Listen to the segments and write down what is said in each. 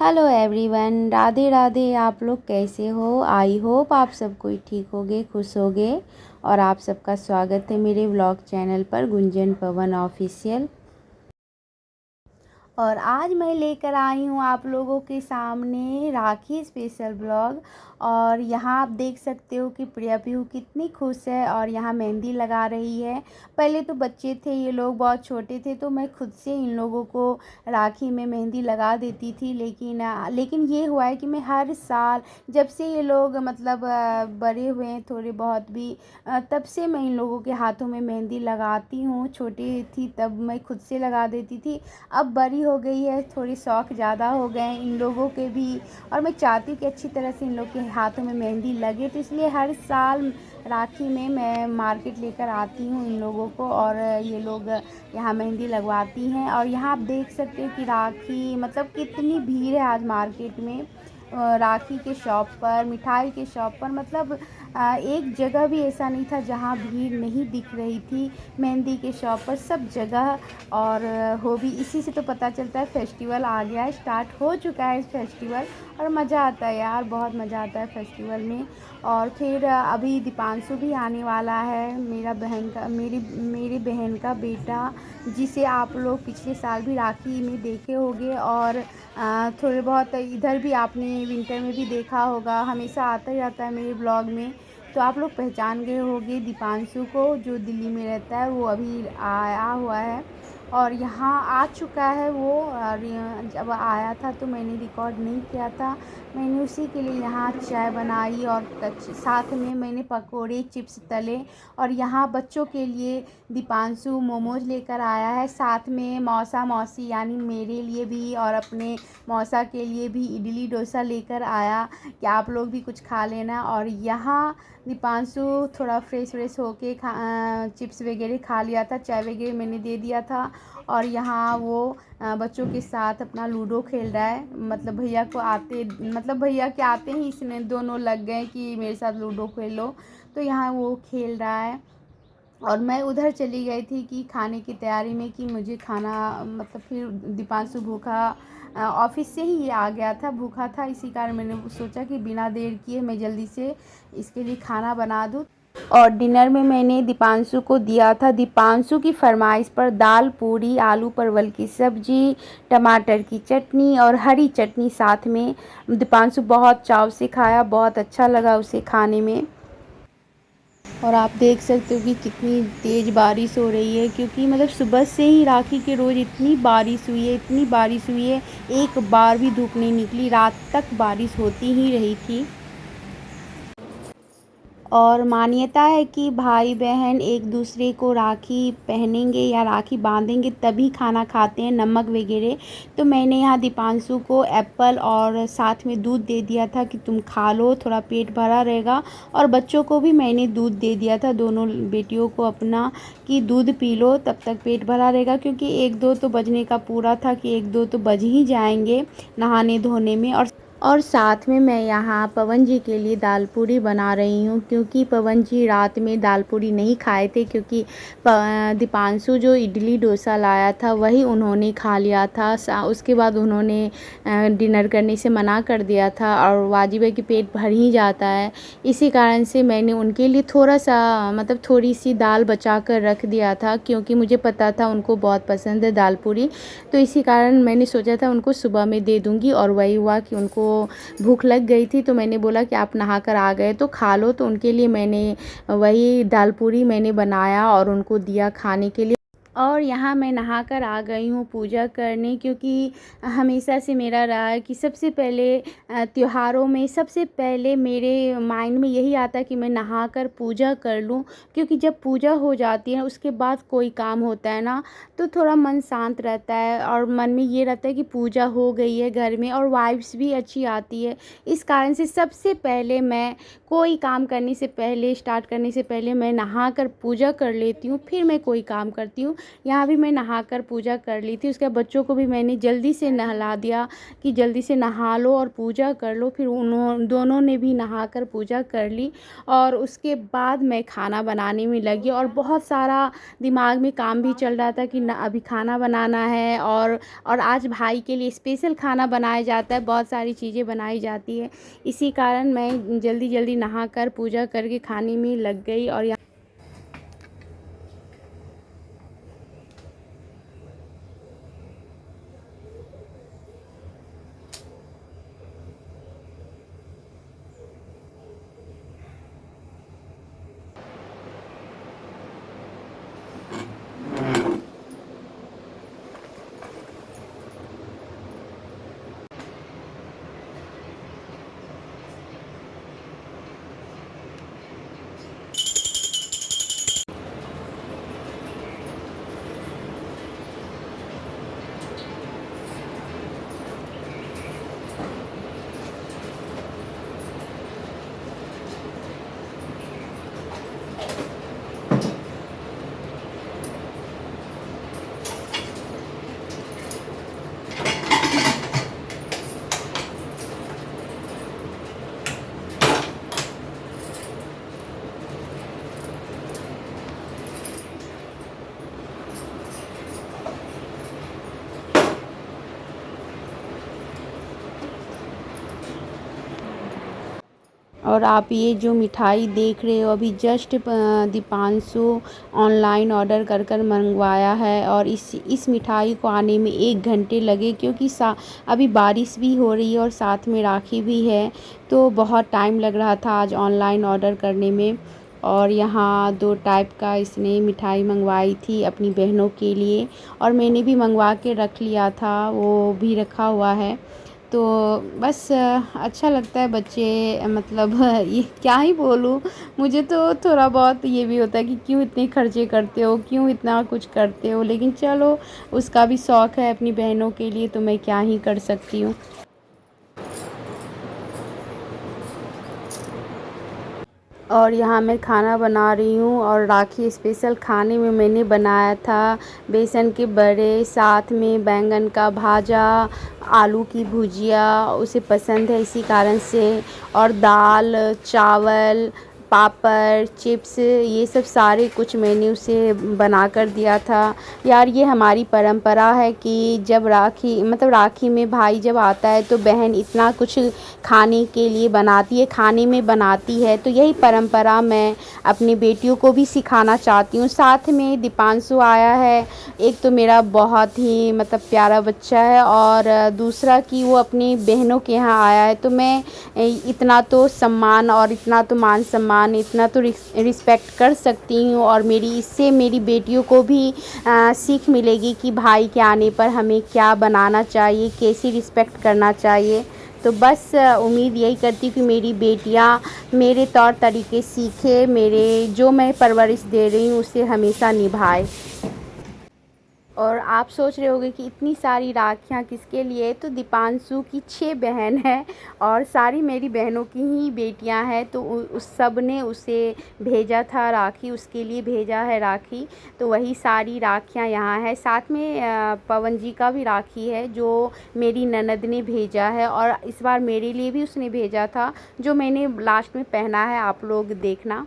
Hello everyone, Radhe Radhe. आप लोग कैसे हो? आई होप आप सब कोई ठीक होगे, खुश होगे। और आप सबका स्वागत है मेरे व्लॉग चैनल पर, गुंजन पवन ऑफिशियल। और आज मैं लेकर आई हूँ आप लोगों के सामने राखी स्पेशल ब्लॉग। और यहाँ आप देख सकते हो कि प्रिया पीहू कितनी खुश है और यहाँ मेहंदी लगा रही है। पहले तो बच्चे थे, ये लोग बहुत छोटे थे, तो मैं खुद से इन लोगों को राखी में मेहंदी लगा देती थी। लेकिन ये हुआ है कि मैं हर साल, जब से ये लोग मतलब बड़े हुए हैं थोड़े बहुत भी, तब से मैं इन लोगों के हाथों में मेहंदी लगाती हूँ। छोटी थी तब मैं खुद से लगा देती थी, अब बड़ी हो गई है, थोड़ी शौक़ ज़्यादा हो गए हैं इन लोगों के भी। और मैं चाहती हूँ कि अच्छी तरह से इन लोग के हाथों में मेहंदी लगे, तो इसलिए हर साल राखी में मैं मार्केट लेकर आती हूँ इन लोगों को, और ये लोग यहाँ मेहंदी लगवाती हैं। और यहाँ आप देख सकते हो कि राखी मतलब कितनी भीड़ है आज मार्केट में। राखी के शॉप पर, मिठाई के शॉप पर, मतलब एक जगह भी ऐसा नहीं था जहाँ भीड़ नहीं दिख रही थी। मेहंदी के शॉप पर सब जगह। और हो भी इसी से तो पता चलता है फेस्टिवल आ गया है, स्टार्ट हो चुका है फेस्टिवल। और मज़ा आता है यार, बहुत मज़ा आता है फेस्टिवल में। और फिर अभी दीपांशु भी आने वाला है, मेरी बहन का बेटा, जिसे आप लोग पिछले साल भी राखी में देखे होंगे। और थोड़े बहुत इधर भी आपने विंटर में भी देखा होगा, हमेशा आता ही रहता है मेरे ब्लॉग में। तो आप लोग पहचान गए होंगे दीपांशु को, जो दिल्ली में रहता है, वो अभी आया हुआ है और यहाँ आ चुका है वो। और जब आया था तो मैंने रिकॉर्ड नहीं किया था, मैंने उसी के लिए यहाँ चाय बनाई और साथ में मैंने पकोड़े चिप्स तले। और यहाँ बच्चों के लिए दीपांशु मोमोज लेकर आया है, साथ में मौसा मौसी यानी मेरे लिए भी और अपने मौसा के लिए भी इडली डोसा लेकर आया कि आप लोग भी कुछ खा लेना। और यहाँ दीपांशु थोड़ा फ्रेश होके चिप्स वगैरह खा लिया था, चाय वगैरह मैंने दे दिया था। और यहाँ वो बच्चों के साथ अपना लूडो खेल रहा है। मतलब भैया के आते ही इसने दोनों लग गए कि मेरे साथ लूडो खेलो, तो यहाँ वो खेल रहा है। और मैं उधर चली गई थी कि खाने की तैयारी में, कि मुझे खाना मतलब फिर दीपांशु भूखा ऑफिस से ही ये आ गया था, भूखा था, इसी कारण मैंने सोचा कि बिना देर किए मैं जल्दी से इसके लिए खाना बना दूँ। और डिनर में मैंने दीपांशु को दिया था, दीपांशु की फरमाइश पर, दाल पूरी, आलू परवल की सब्जी, टमाटर की चटनी और हरी चटनी साथ में। दीपांशु बहुत चाव से खाया, बहुत अच्छा लगा उसे खाने में। और आप देख सकते हो कि कितनी तेज़ बारिश हो रही है, क्योंकि मतलब सुबह से ही राखी के रोज़ इतनी बारिश हुई है, इतनी बारिश हुई है, एक बार भी धूप नहीं निकली, रात तक बारिश होती ही रही थी। और मान्यता है कि भाई बहन एक दूसरे को राखी पहनेंगे या राखी बांधेंगे तभी खाना खाते हैं, नमक वगैरह। तो मैंने यहाँ दीपांशु को एप्पल और साथ में दूध दे दिया था कि तुम खा लो, थोड़ा पेट भरा रहेगा। और बच्चों को भी मैंने दूध दे दिया था, दोनों बेटियों को अपना, कि दूध पी लो तब तक पेट भरा रहेगा, क्योंकि 1-2 तो बजने का पूरा था कि 1-2 तो बज ही जाएंगे नहाने धोने में। और साथ में मैं यहाँ पवन जी के लिए दाल पूरी बना रही हूँ, क्योंकि पवन जी रात में दाल पूरी नहीं खाए थे, क्योंकि दीपांशु जो इडली डोसा लाया था वही उन्होंने खा लिया था। उसके बाद उन्होंने डिनर करने से मना कर दिया था, और वाजिब है कि पेट भर ही जाता है। इसी कारण से मैंने उनके लिए थोड़ा सा मतलब थोड़ी सी दाल बचा कर रख दिया था, क्योंकि मुझे पता था उनको बहुत पसंद है दाल पूरी। तो इसी कारण मैंने सोचा था उनको सुबह में दे दूँगी, और वही हुआ कि उनको भूख लग गई थी, तो मैंने बोला कि आप नहा कर आ गए तो खा लो। तो उनके लिए मैंने वही दाल पूरी मैंने बनाया और उनको दिया खाने के लिए। और यहाँ मैं नहा कर आ गई हूँ पूजा करने, क्योंकि हमेशा से मेरा रहा है कि सबसे पहले त्योहारों में सबसे पहले मेरे माइंड में यही आता है कि मैं नहा कर पूजा कर लूँ। क्योंकि जब पूजा हो जाती है उसके बाद कोई काम होता है ना, तो थोड़ा मन शांत रहता है, और मन में ये रहता है कि पूजा हो गई है घर में, और वाइब्स भी अच्छी आती है। इस कारण से सबसे पहले मैं कोई काम करने से पहले, स्टार्ट करने से पहले, मैं नहा कर पूजा कर लेती हूँ, फिर मैं कोई काम करती हूँ। यहाँ भी मैं नहाकर पूजा कर ली थी। उसके बाद बच्चों को भी मैंने जल्दी से नहला दिया कि जल्दी से नहा लो और पूजा कर लो। फिर दोनों ने भी नहाकर पूजा कर ली और उसके बाद मैं खाना बनाने में लगी और बहुत सारा दिमाग में काम भी चल रहा था कि अभी खाना बनाना है और आज भाई के लिए स्पेशल खाना बनाया जाता है, बहुत सारी चीज़ें बनाई जाती है। इसी कारण मैं जल्दी जल्दी नहाकर पूजा करके खाने में लग गई। और आप ये जो मिठाई देख रहे हो अभी जस्ट दीपांशु ऑनलाइन ऑर्डर कर मंगवाया है और इस मिठाई को आने में 1 घंटे लगे, क्योंकि अभी बारिश भी हो रही है और साथ में राखी भी है, तो बहुत टाइम लग रहा था आज ऑनलाइन ऑर्डर करने में। और यहाँ 2 टाइप का इसने मिठाई मंगवाई थी अपनी बहनों के लिए और मैंने भी मंगवा के रख लिया था, वो भी रखा हुआ है। तो बस अच्छा लगता है बच्चे, मतलब ये क्या ही बोलूँ, मुझे तो थोड़ा बहुत ये भी होता है कि क्यों इतने खर्चे करते हो, क्यों इतना कुछ करते हो, लेकिन चलो उसका भी शौक़ है अपनी बहनों के लिए, तो मैं क्या ही कर सकती हूँ। और यहाँ मैं खाना बना रही हूँ और राखी स्पेशल खाने में मैंने बनाया था बेसन के बड़े, साथ में बैंगन का भाजा, आलू की भुजिया, उसे पसंद है इसी कारण से, और दाल चावल पापड़ चिप्स, ये सब सारे कुछ मैंने उसे बना कर दिया था। यार ये हमारी परंपरा है कि जब राखी मतलब राखी में भाई जब आता है तो बहन इतना कुछ खाने के लिए बनाती है, खाने में बनाती है, तो यही परंपरा मैं अपनी बेटियों को भी सिखाना चाहती हूँ। साथ में दीपांशु आया है, एक तो मेरा बहुत ही मतलब प्यारा बच्चा है और दूसरा कि वो अपनी बहनों के यहाँ आया है, तो मैं इतना तो सम्मान और इतना तो मान सम्मान, इतना तो रिस्पेक्ट कर सकती हूँ और इससे मेरी बेटियों को भी सीख मिलेगी कि भाई के आने पर हमें क्या बनाना चाहिए, कैसी रिस्पेक्ट करना चाहिए। तो बस उम्मीद यही करती हूँ कि मेरी बेटियाँ मेरे तौर तरीके सीखे, मेरे जो मैं परवरिश दे रही हूँ उसे हमेशा निभाए। और आप सोच रहे होंगे कि इतनी सारी राखियाँ किसके लिए, तो दीपांशु की 6 बहन हैं और सारी मेरी बहनों की ही बेटियां हैं, तो उस सब ने उसे भेजा था राखी, उसके लिए भेजा है राखी, तो वही सारी राखियाँ यहाँ है। साथ में पवन जी का भी राखी है जो मेरी ननद ने भेजा है और इस बार मेरे लिए भी उसने भेजा था, जो मैंने लास्ट में पहना है, आप लोग देखना।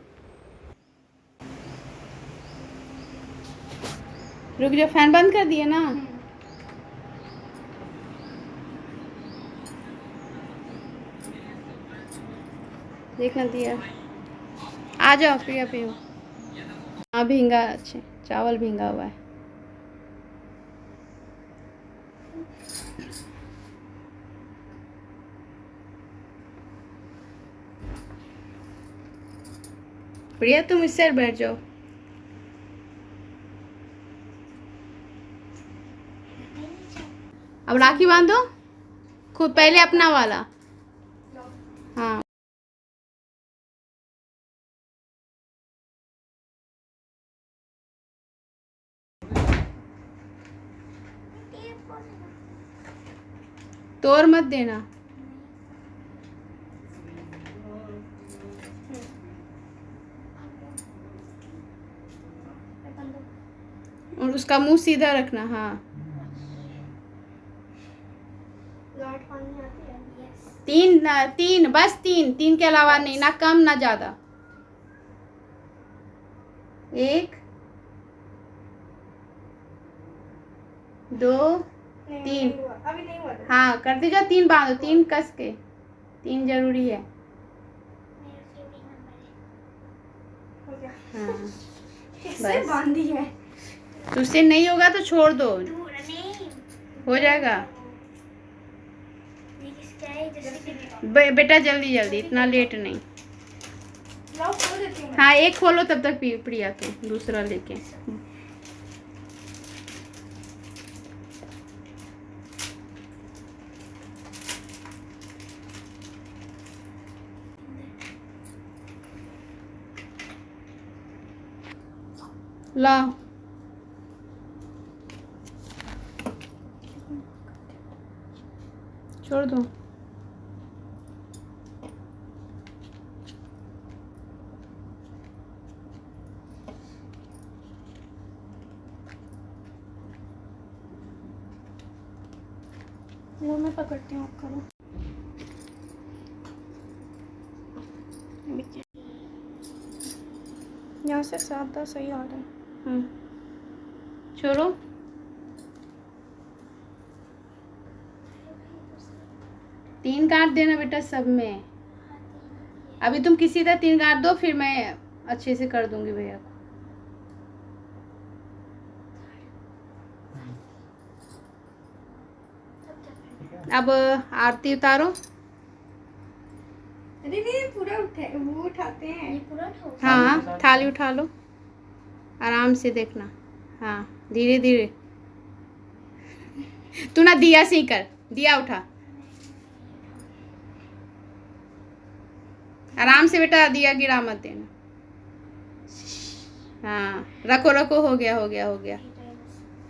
रुक जाओ, फैन बंद कर दिए ना। देखना दिया, आ जाओ प्रिया पियो। हाँ भींगा, अच्छे चावल भींगा हुआ है। प्रिया तुम इस साइड बैठ जाओ। अब राखी बांधो खुद, पहले अपना वाला। हाँ तोड़ मत देना। उसका मुंह सीधा रखना। हाँ, तीन तीन, बस तीन, तीन के अलावा नहीं, ना कम ना ज्यादा। 1 2 3। अभी नहीं हुआ। हाँ करते जाओ, 3 बांधो, 3 कस के, 3 जरूरी है। हाँ बस बांधी है। तुझसे नहीं होगा तो छोड़ दो, हो जाएगा। बेटा जल्दी जल्दी, इतना लेट नहीं। हाँ एक खोलो तब तक प्रिया तो दूसरा लेके। ला छोड़ दो। वो मैं पकड़ती हूँ, आप करो। यहाँ से सादा सही आ रहा है। छोड़ो, तीन काट देना बेटा सब में। अभी तुम किसी तरह 3 काट दो, फिर मैं अच्छे से कर दूंगी भैया को। अब आरती उतारो। अरे नहीं, पूरा वो उठाते हैं। ये पूरा हाँ थाली उठा लो, आराम से देखना। हाँ धीरे धीरे, तू ना दिया से ही कर, दिया उठा आराम से बेटा, दिया गिरा मत देना। हाँ रखो रखो, हो गया हो गया हो गया।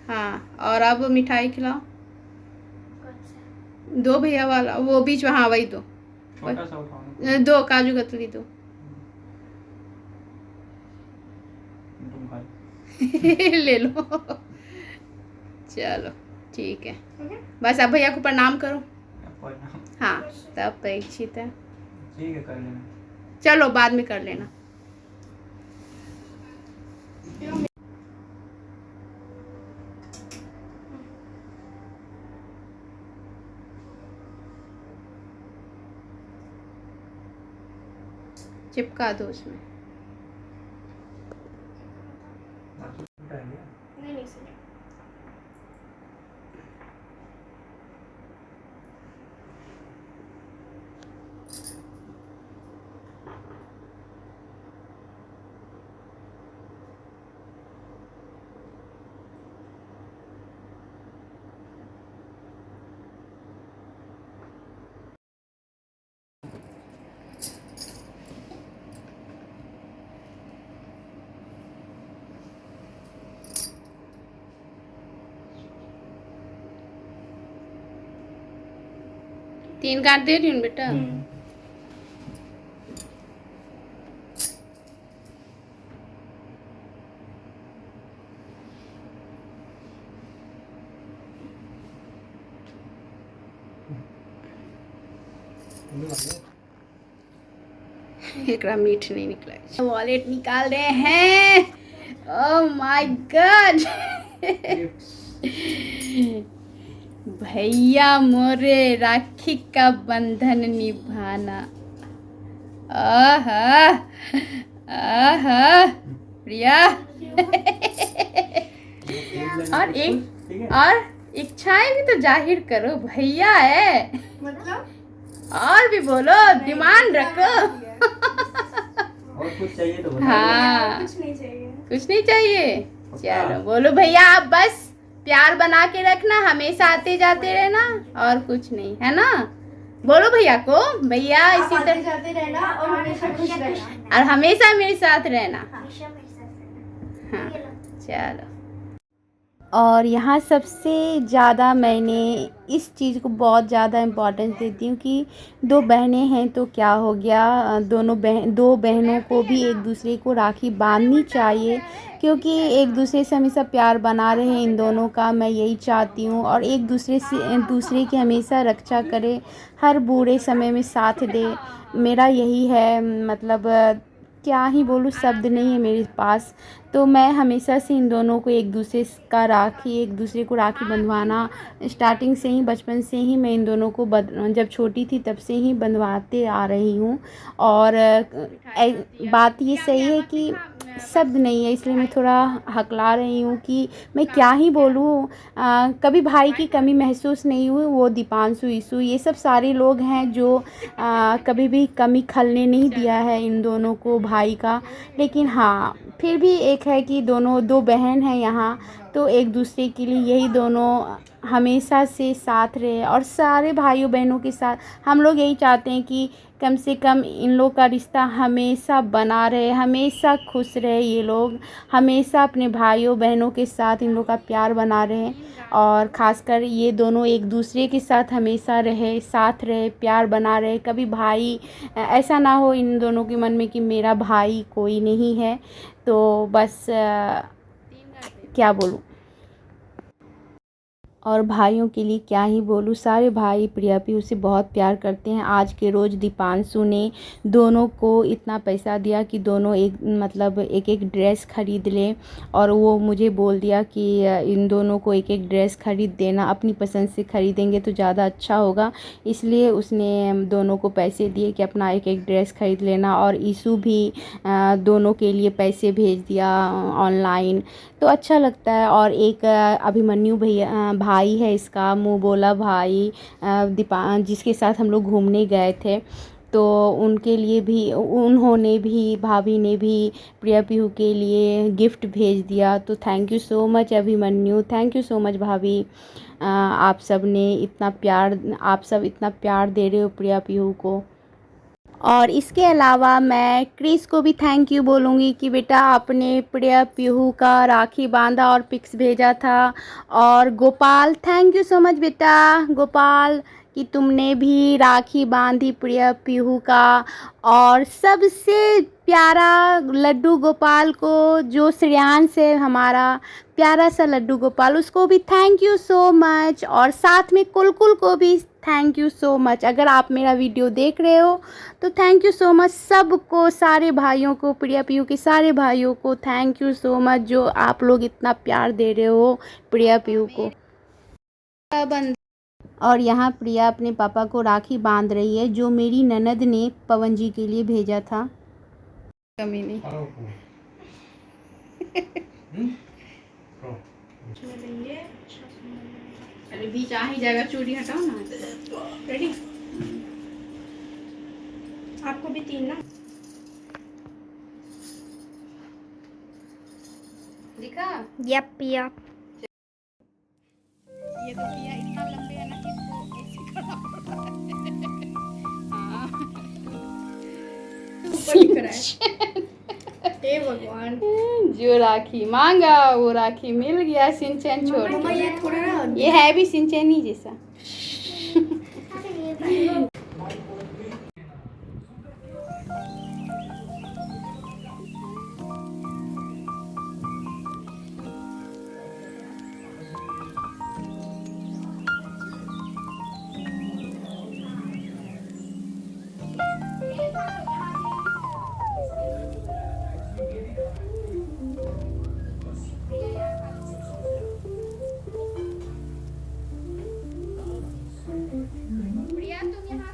हाँ और अब मिठाई खिलाओ। 2 भैया वाला, वो बीच में, हाँ वही दो, 2 काजू कतली दो। ले लो, चलो ठीक है। बस अब भैया को प्रणाम करो। हाँ तब परीक्षित है, ठीक है कर लेना। चलो बाद में कर लेना। चिपका दो उसमें। नहीं सही। तीन काट दे रही हूँ बेटा। एकरा मीठ नहीं निकला। वॉलेट निकाल रहे हैं। Oh my God. भैया मोरे राखी का बंधन निभाना। आहा आहा प्रिया। और इच्छाएं भी तो जाहिर करो, भैया है मतलब और भी बोलो, डिमांड रखो। और कुछ चाहिए तो बताओ। हाँ कुछ नहीं चाहिए। कुछ नहीं चाहिए, चलो बोलो भैया आप बस प्यार बना के रखना, हमेशा आते जाते रहना और कुछ नहीं, है ना। बोलो भैया को, भैया इसी तरह जाते रहना और हमेशा खुश रहना। और हमेशा मेरे साथ रहना। हमेशा मेरे साथ रहना। हाँ चलो और यहाँ सबसे ज़्यादा मैंने इस चीज़ को बहुत ज़्यादा इम्पोर्टेंस देती हूँ कि दो बहनें हैं तो क्या हो गया, दो बहनों को भी एक दूसरे को राखी बांधनी चाहिए, क्योंकि एक दूसरे से हमेशा प्यार बना रहे इन दोनों का, मैं यही चाहती हूँ। और एक दूसरे की हमेशा रक्षा करे, हर बुरे समय में साथ दे, मेरा यही है। मतलब क्या ही बोलूँ, शब्द नहीं है मेरे पास। तो मैं हमेशा से इन दोनों को एक दूसरे को राखी बंधवाना स्टार्टिंग से ही, बचपन से ही मैं इन दोनों को जब छोटी थी तब से ही बंधवाते आ रही हूँ। और बात ये सही है कि शब्द नहीं है, इसलिए मैं थोड़ा हकला रही हूँ कि मैं क्या ही बोलूँ। कभी भाई की कमी महसूस नहीं हुई। वो दीपांशु, ईशु, ये सब सारे लोग हैं जो कभी भी कमी खलने नहीं दिया है इन दोनों को, भाई का। लेकिन हाँ, फिर भी एक है कि दो बहन हैं यहाँ, तो एक दूसरे के लिए यही दोनों हमेशा से साथ रहे। और सारे भाइयों बहनों के साथ हम लोग यही चाहते हैं कि कम से कम इन लोग का रिश्ता हमेशा बना रहे, हमेशा खुश रहे, ये लोग हमेशा अपने भाइयों बहनों के साथ इन लोग का प्यार बना रहे। और ख़ासकर ये दोनों एक दूसरे के साथ हमेशा रहे, साथ रहे, प्यार बना रहे। कभी भाई ऐसा ना हो इन दोनों के मन में कि मेरा भाई कोई नहीं है। तो बस क्या बोलूँ। और भाइयों के लिए क्या ही बोलूँ, सारे भाई प्रिया पीहू से बहुत प्यार करते हैं। आज के रोज़ दीपांशु ने दोनों को इतना पैसा दिया कि दोनों एक एक ड्रेस खरीद लें। और वो मुझे बोल दिया कि इन दोनों को एक एक ड्रेस खरीद देना, अपनी पसंद से खरीदेंगे तो ज़्यादा अच्छा होगा। इसलिए उसने दोनों को पैसे दिए कि अपना एक एक ड्रेस खरीद लेना। और ईशु भी दोनों के लिए पैसे भेज दिया ऑनलाइन, तो अच्छा लगता है। और एक अभिमन्यु भैया भाई है इसका, मुँह बोला भाई, जिसके साथ हम लोग घूमने गए थे, तो उनके लिए भी उन्होंने भी, भाभी ने भी प्रिया पीहू के लिए गिफ्ट भेज दिया। तो thank you so much Abhimanyu, thank you so much भाभी। आप सब इतना प्यार दे रहे हो प्रिया पीहू को। और इसके अलावा मैं क्रिस को भी थैंक यू बोलूँगी कि बेटा आपने प्रिया पीहू का राखी बांधा और पिक्स भेजा था। और Gopal, thank you so much बेटा गोपाल कि तुमने भी राखी बांधी प्रिया पीहू का। और सबसे प्यारा लड्डू गोपाल को, जो श्रेयांश है हमारा प्यारा सा लड्डू गोपाल, उसको भी थैंक यू सो मच। और साथ में कुलकुल को भी थैंक यू सो मच। अगर आप मेरा वीडियो देख रहे हो तो थैंक यू सो मच सबको, सारे भाइयों को, प्रिया पीहू के सारे भाइयों को थैंक यू सो मच, जो आप लोग इतना प्यार दे रहे हो प्रिया पीहू को। और यहाँ प्रिया अपने पापा को राखी बांध रही है, जो मेरी ननद ने पवन जी के लिए भेजा था। कमी नहीं। अरे बीच आ ही जाएगा, चूड़ी हटाओ ना। रेडी? आपको भी 3 ना दिखा? यप। ये तो पिया इतना लंबे है ना कि इसको ऐसे करना पड़ता है। हाँ। ऊपर लिख रहा है। हे भगवान, जो राखी मांगा वो राखी मिल गया। सिंचन छोड़ मम्मा ये थोड़ा ना, ये है भी सिंचन ही जैसा। प्रिया तुम यहाँ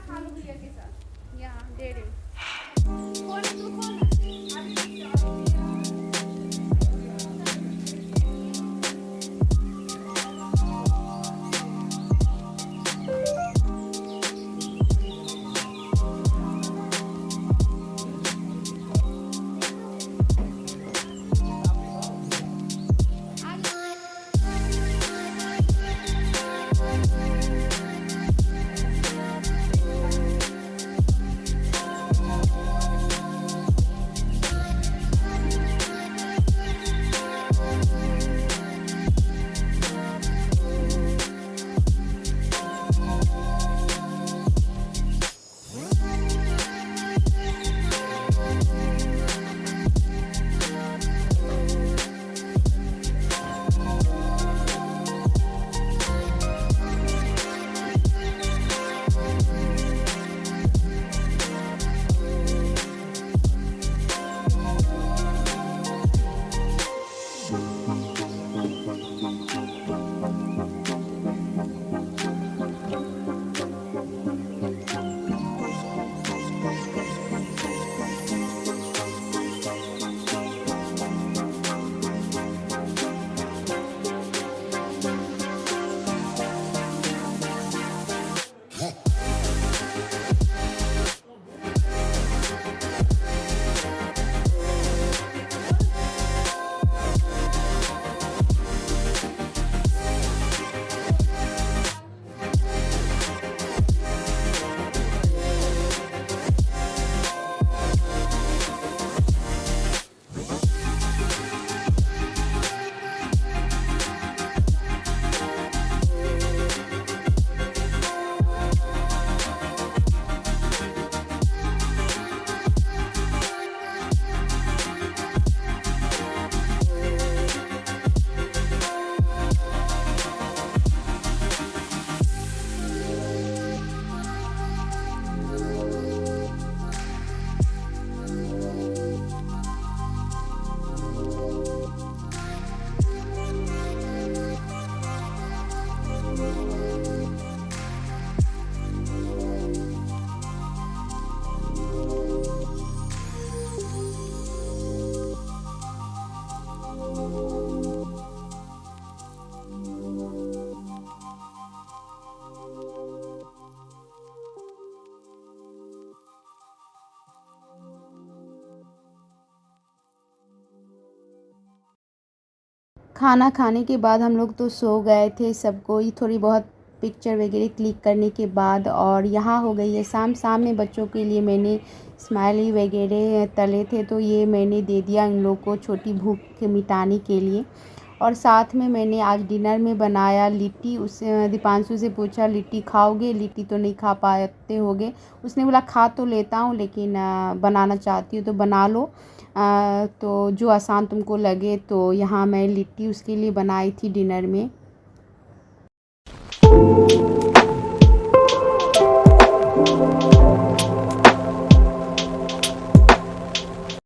खाना खाने के बाद हम लोग तो सो गए थे सब कोई, थोड़ी बहुत पिक्चर वगैरह क्लिक करने के बाद। और यहाँ हो गई है शाम में बच्चों के लिए मैंने स्माइली वगैरह तले थे, तो ये मैंने दे दिया इन लोग को छोटी भूख मिटाने के लिए। और साथ में मैंने आज डिनर में बनाया लिट्टी। उस दीपांशु से पूछा लिट्टी खाओगे, लिट्टी तो नहीं खा पाते होगे। उसने बोला खा तो लेता हूँ लेकिन बनाना चाहती हूँ तो बना लो, तो जो आसान तुमको लगे। तो यहाँ मैं लिट्टी उसके लिए बनाई थी डिनर में।